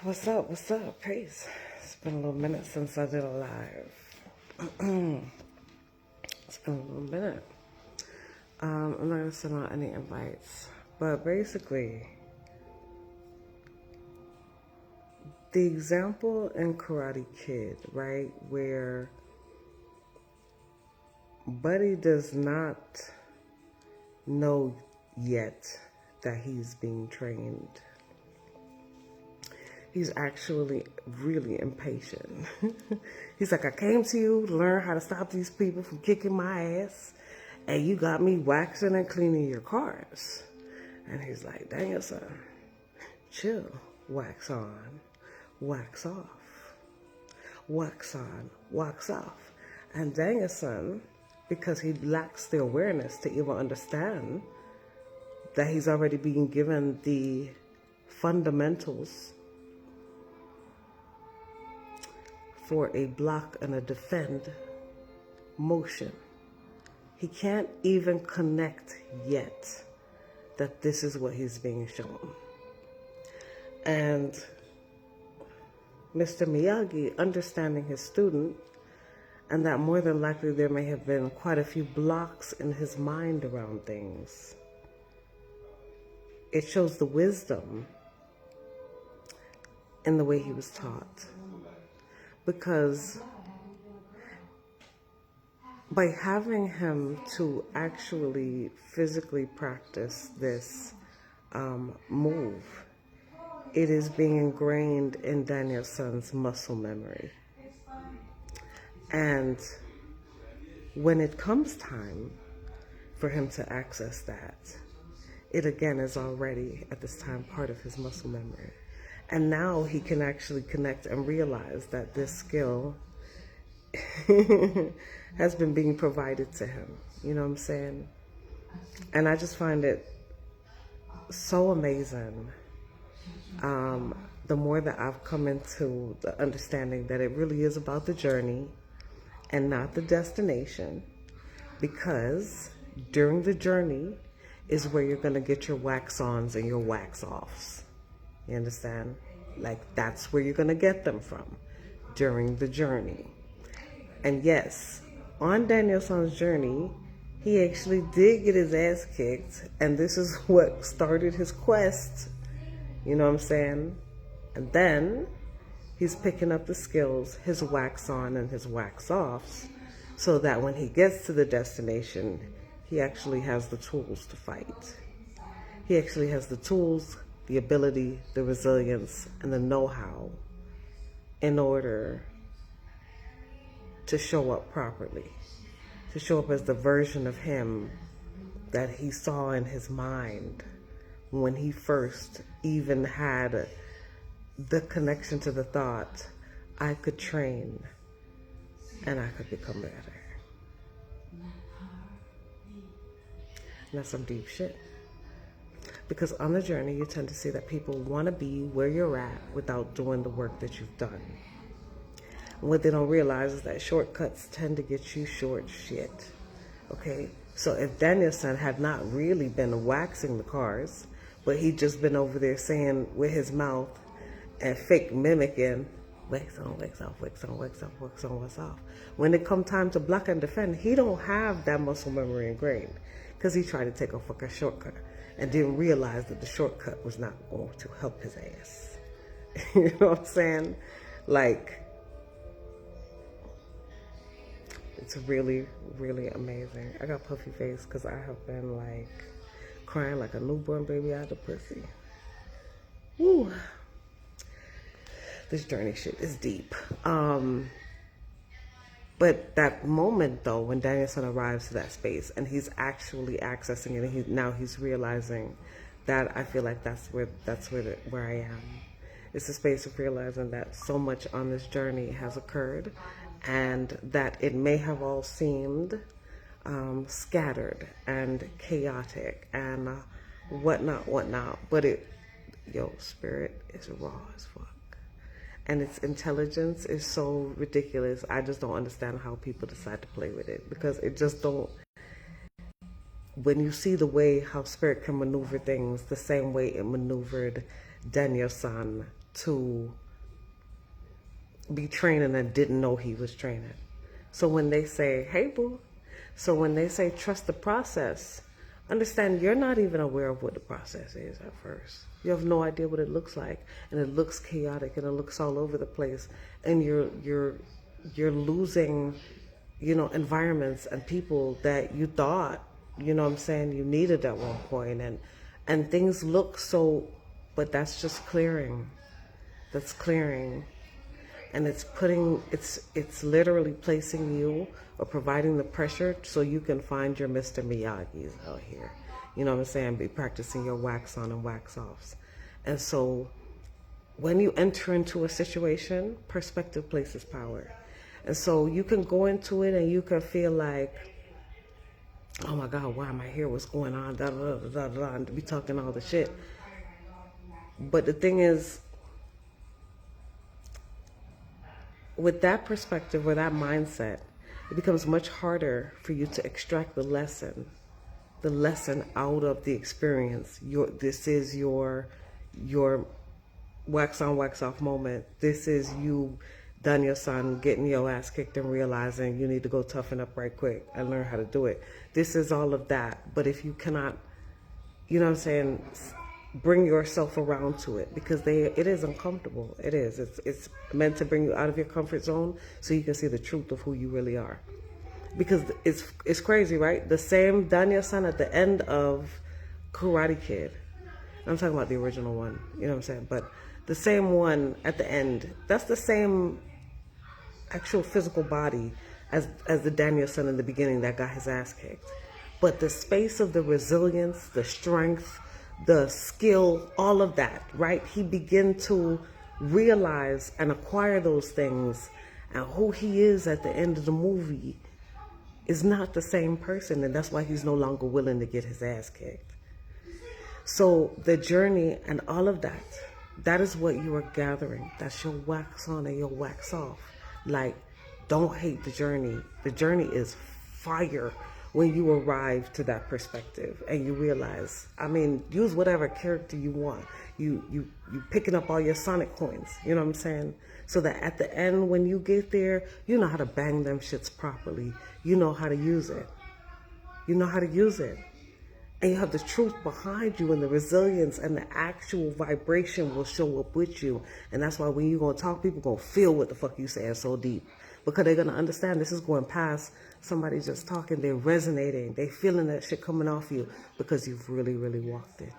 What's up? What's up? Peace. It's been a little minute since I did a live. It's been a little minute. I'm not gonna send out any invites, but basically, the example in Karate Kid, right, where Buddy does not know yet that he's being trained. He's actually really impatient. He's like, I came to you to learn how to stop these people from kicking my ass, and you got me waxing and cleaning your cars. And he's like, dang it, son, chill. Wax on, wax off. Wax on, wax off. And dang it, son, because he lacks the awareness to even understand that he's already being given the fundamentals for a block and a defend motion. He can't even connect yet that this is what he's being shown. And Mr. Miyagi, understanding his student, and that more than likely there may have been quite a few blocks in his mind around things. It shows the wisdom in the way he was taught. Because by having him to actually physically practice this move, it is being ingrained in Daniel-san's muscle memory. And when it comes time for him to access that, it again is already at this time part of his muscle memory. And now he can actually connect and realize that this skill has been being provided to him. You know what I'm saying? And I just find it so amazing. The more that I've come into the understanding that it really is about the journey and not the destination, because during the journey is where you're going to get your wax-ons and your wax-offs. You understand? Like, that's where you're going to get them from during the journey. And yes, on Daniel-san's journey, he actually did get his ass kicked, and this is what started his quest. You know what I'm saying? And then he's picking up the skills, his wax on and his wax offs, so that when he gets to the destination, he actually has the tools to fight. He actually has the tools, the ability, the resilience, and the know-how in order to show up properly, to show up as the version of him that he saw in his mind when he first even had the connection to the thought, I could train and I could become better. And that's some deep shit. Because on the journey, you tend to see that people want to be where you're at without doing the work that you've done. And what they don't realize is that shortcuts tend to get you short shit. Okay? So if Daniel-san had not really been waxing the cars, but he'd just been over there saying with his mouth and fake mimicking, wax on, wax off, wax on, wax off, wax on, wax off. When it come time to block and defend, he don't have that muscle memory ingrained because he tried to take a fucking shortcut and didn't realize that the shortcut was not going to help his ass. You know what I'm saying? Like, it's really, really amazing. I got puffy face because I have been like crying like a newborn baby out of pussy. Woo. This journey shit is deep. But that moment, though, when Daniel-san arrives to that space and he's actually accessing it, and now he's realizing that, I feel like that's where I am. It's a space of realizing that so much on this journey has occurred, and that it may have all seemed scattered and chaotic and whatnot. But spirit is raw as fuck. And its intelligence is so ridiculous. I just don't understand how people decide to play with it, because it just don't. When you see the way how spirit can maneuver things the same way it maneuvered Daniel-san to be training and didn't know he was training. So when they say, hey, boo, so when they say trust the process, understand you're not even aware of what the process is at first. You have no idea what it looks like, and it looks chaotic and it looks all over the place, and you're losing, environments and people that you thought, you needed at one point, and things look so, but that's just clearing. That's clearing. And it's literally placing you or providing the pressure so you can find your Mr. Miyagi's out here. You know what I'm saying? Be practicing your wax on and wax offs. And so when you enter into a situation, perspective places power. And so you can go into it and you can feel like, oh my God, why am I here? What's going on? Da, da, da, da, da, and be talking all the shit. But the thing is, with that perspective or that mindset, it becomes much harder for you to extract the lesson out of the experience. This is your wax on, wax off moment. This is you, Daniel San, getting your ass kicked and realizing you need to go toughen up right quick and learn how to do it. This is all of that. But if you cannot, bring yourself around to it, because it is uncomfortable. It is. It's meant to bring you out of your comfort zone so you can see the truth of who you really are. Because it's crazy, right? The same Daniel-san at the end of Karate Kid. I'm talking about the original one, you know what I'm saying? But the same one at the end, that's the same actual physical body as the Daniel-san in the beginning that got his ass kicked. But the space of the resilience, the strength, the skill, all of that, right? He began to realize and acquire those things, and who he is at the end of the movie is not the same person, and that's why he's no longer willing to get his ass kicked. So the journey and all of that is what you are gathering. That's your wax on and your wax off. Like, don't hate the journey. The journey is fire when you arrive to that perspective and you realize, use whatever character you want. You picking up all your Sonic coins, you know what I'm saying? So that at the end, when you get there, you know how to bang them shits properly. You know how to use it. You know how to use it. And you have the truth behind you, and the resilience and the actual vibration will show up with you. And that's why when you're going to talk, people going to feel what the fuck you saying so deep. Because they're going to understand this is going past somebody just talking. They're resonating. They're feeling that shit coming off you because you've really, really walked it.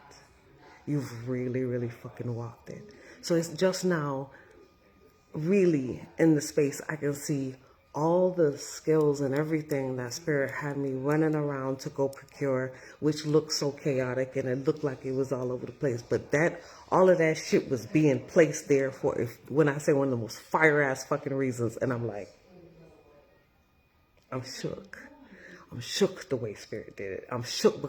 You've really, really fucking walked it. So it's just now really in the space I can see all the skills and everything that Spirit had me running around to go procure, which looked so chaotic and it looked like it was all over the place. But all of that shit was being placed there for, when I say one of the most fire ass fucking reasons. And I'm like, I'm shook. I'm shook the way Spirit did it. I'm shook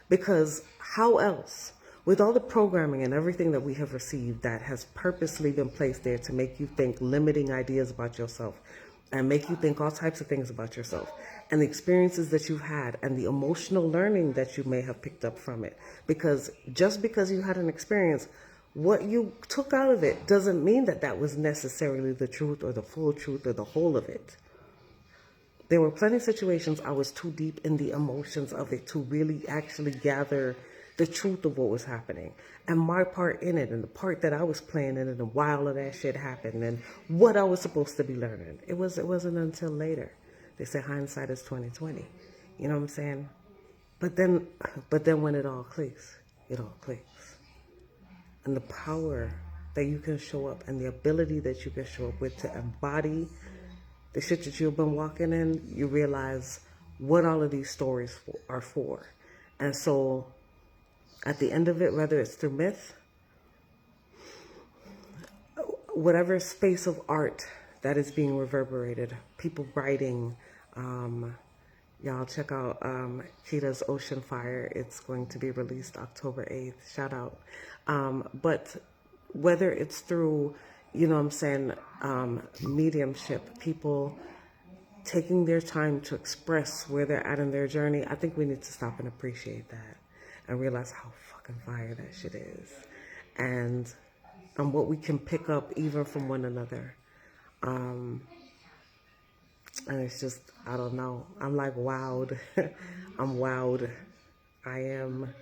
because how else? With all the programming and everything that we have received that has purposely been placed there to make you think limiting ideas about yourself and make you think all types of things about yourself, and the experiences that you've had and the emotional learning that you may have picked up from it. Because just because you had an experience, what you took out of it doesn't mean that was necessarily the truth or the full truth or the whole of it. There were plenty of situations I was too deep in the emotions of it to really actually gather the truth of what was happening and my part in it and the part that I was playing in it and why all of that shit happened and what I was supposed to be learning. It wasn't until later. They say hindsight is 20/20. You know what I'm saying? But then when it all clicks, it all clicks. And the power that you can show up and the ability that you can show up with to embody the shit that you've been walking in, you realize what all of these stories are for. And so at the end of it, whether it's through myth, whatever space of art that is being reverberated, people writing, y'all check out Cheetah's Ocean Fire. It's going to be released October 8th. Shout out. But whether it's through, you know what I'm saying, mediumship, people taking their time to express where they're at in their journey, I think we need to stop and appreciate that and realize how fucking fire that shit is. And and what we can pick up even from one another. And it's just, I don't know. I'm like wowed. I'm wowed. I am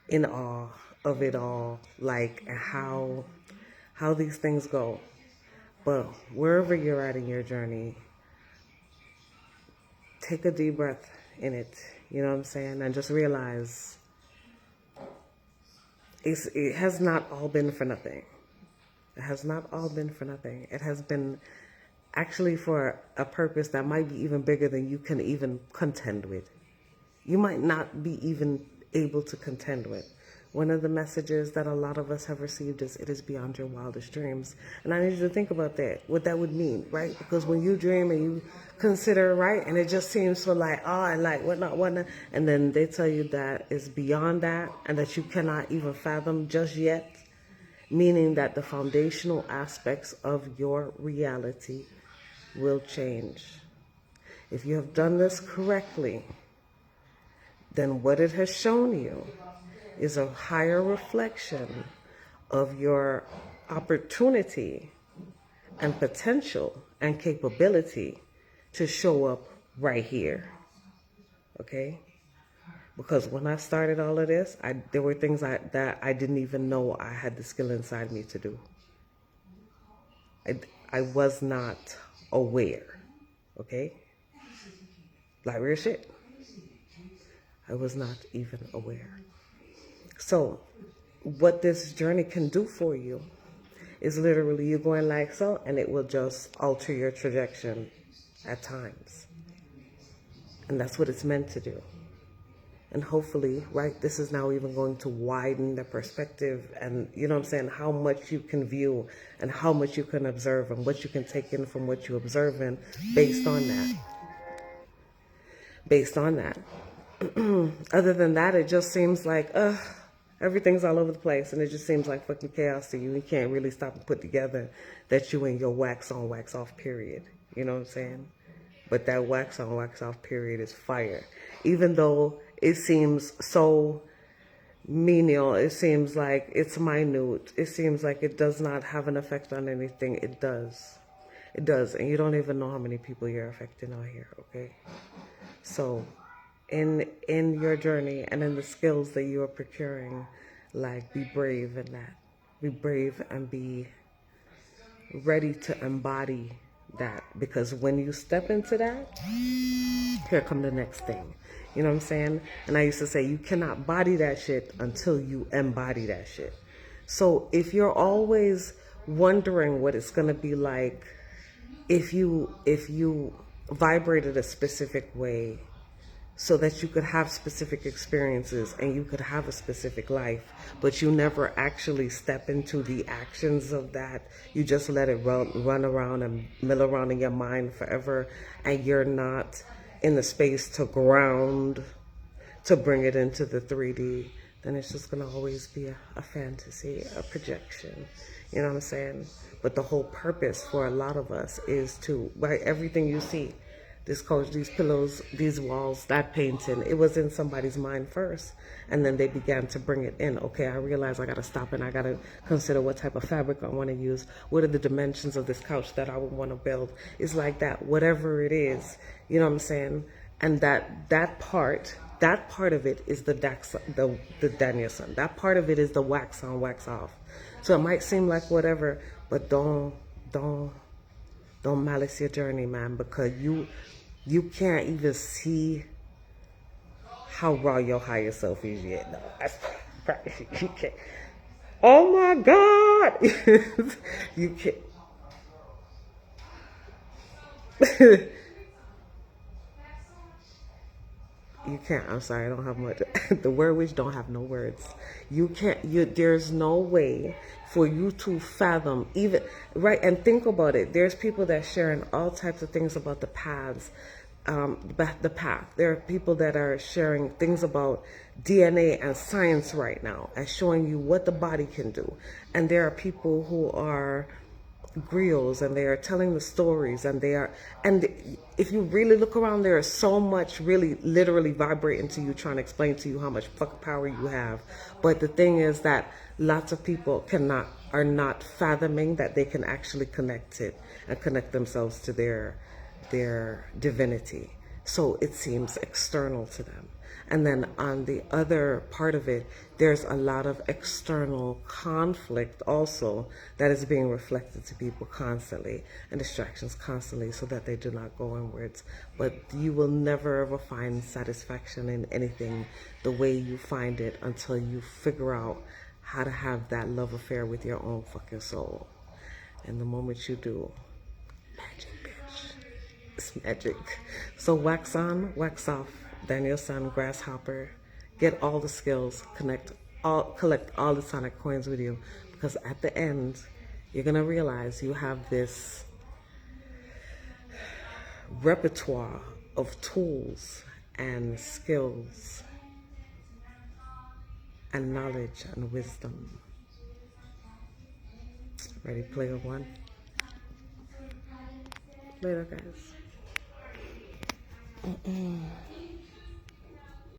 in awe of it all, like how these things go. But wherever you're at in your journey, take a deep breath in it. You know what I'm saying? And just realize it has not all been for nothing. It has not all been for nothing. It has been actually for a purpose that might be even bigger than you can even contend with. You might not be even able to contend with. One of the messages that a lot of us have received is, it is beyond your wildest dreams. And I need you to think about that, what that would mean, right? Because when you dream and you consider, right, and it just seems so like, oh, and like whatnot, and then they tell you that it's beyond that and that you cannot even fathom just yet, meaning that the foundational aspects of your reality will change. If you have done this correctly, then what it has shown you is a higher reflection of your opportunity and potential and capability to show up right here. Okay? Because when I started all of this, there were things that I didn't even know I had the skill inside me to do. I was not aware. Okay? Like real shit. I was not even aware. So, what this journey can do for you is literally you going like so, and it will just alter your trajectory at times. And that's what it's meant to do. And hopefully, right, this is now even going to widen the perspective and, you know what I'm saying, how much you can view and how much you can observe and what you can take in from what you observe in based on that. Based on that. Other than that, it just seems like, everything's all over the place, and it just seems like fucking chaos to you. You can't really stop and put together that you in your wax on, wax off period. You know what I'm saying? But that wax on, wax off period is fire. Even though it seems so menial, it seems like it's minute, it seems like it does not have an effect on anything, it does. It does, and you don't even know how many people you're affecting out here, okay? So, in your journey and in the skills that you are procuring, like, be brave in that. Be brave and be ready to embody that, because when you step into that, here come the next thing. You know what I'm saying? And I used to say, you cannot body that shit until you embody that shit. So if you're always wondering what it's going to be like if you vibrated a specific way, so that you could have specific experiences and you could have a specific life, but you never actually step into the actions of that. You just let it run around and mill around in your mind forever, and you're not in the space to ground, to bring it into the 3D, then it's just going to always be a fantasy, a projection. You know what I'm saying? But the whole purpose for a lot of us is to, right, everything you see, this couch, these pillows, these walls, that painting, it was in somebody's mind first. And then they began to bring it in. Okay, I realize I got to stop and I got to consider what type of fabric I want to use. What are the dimensions of this couch that I would want to build? It's like that, whatever it is, you know what I'm saying? And that part of it is the Danielson. That part of it is the wax on, wax off. So it might seem like whatever, but don't malice your journey, man, because you can't even see how raw your higher self is yet. No, that's right. You can't. Oh my God, you can't. You can't. I'm sorry, I don't have much. The word witch don't have no words. You can't. There's no way for you to fathom even, right? And think about it. There's people that sharing all types of things about the paths, the path. There are people that are sharing things about DNA and science right now and showing you what the body can do. And there are people who are griots and they are telling the stories, and if you really look around, there is so much really literally vibrating to you, trying to explain to you how much fucking power you have. But the thing is that lots of people cannot are not fathoming that they can actually connect it and connect themselves to their divinity. So it seems external to them. And then on the other part of it, there's a lot of external conflict also that is being reflected to people constantly, and distractions constantly, so that they do not go inwards. But you will never ever find satisfaction in anything the way you find it until you figure out how to have that love affair with your own fucking soul. And the moment you do, magic, bitch. It's magic. So wax on, wax off. Daniel-san, Grasshopper. Get all the skills. Collect all the sonic coins with you, because at the end, you're gonna realize you have this repertoire of tools and skills and knowledge and wisdom. Ready, player one? Later, guys.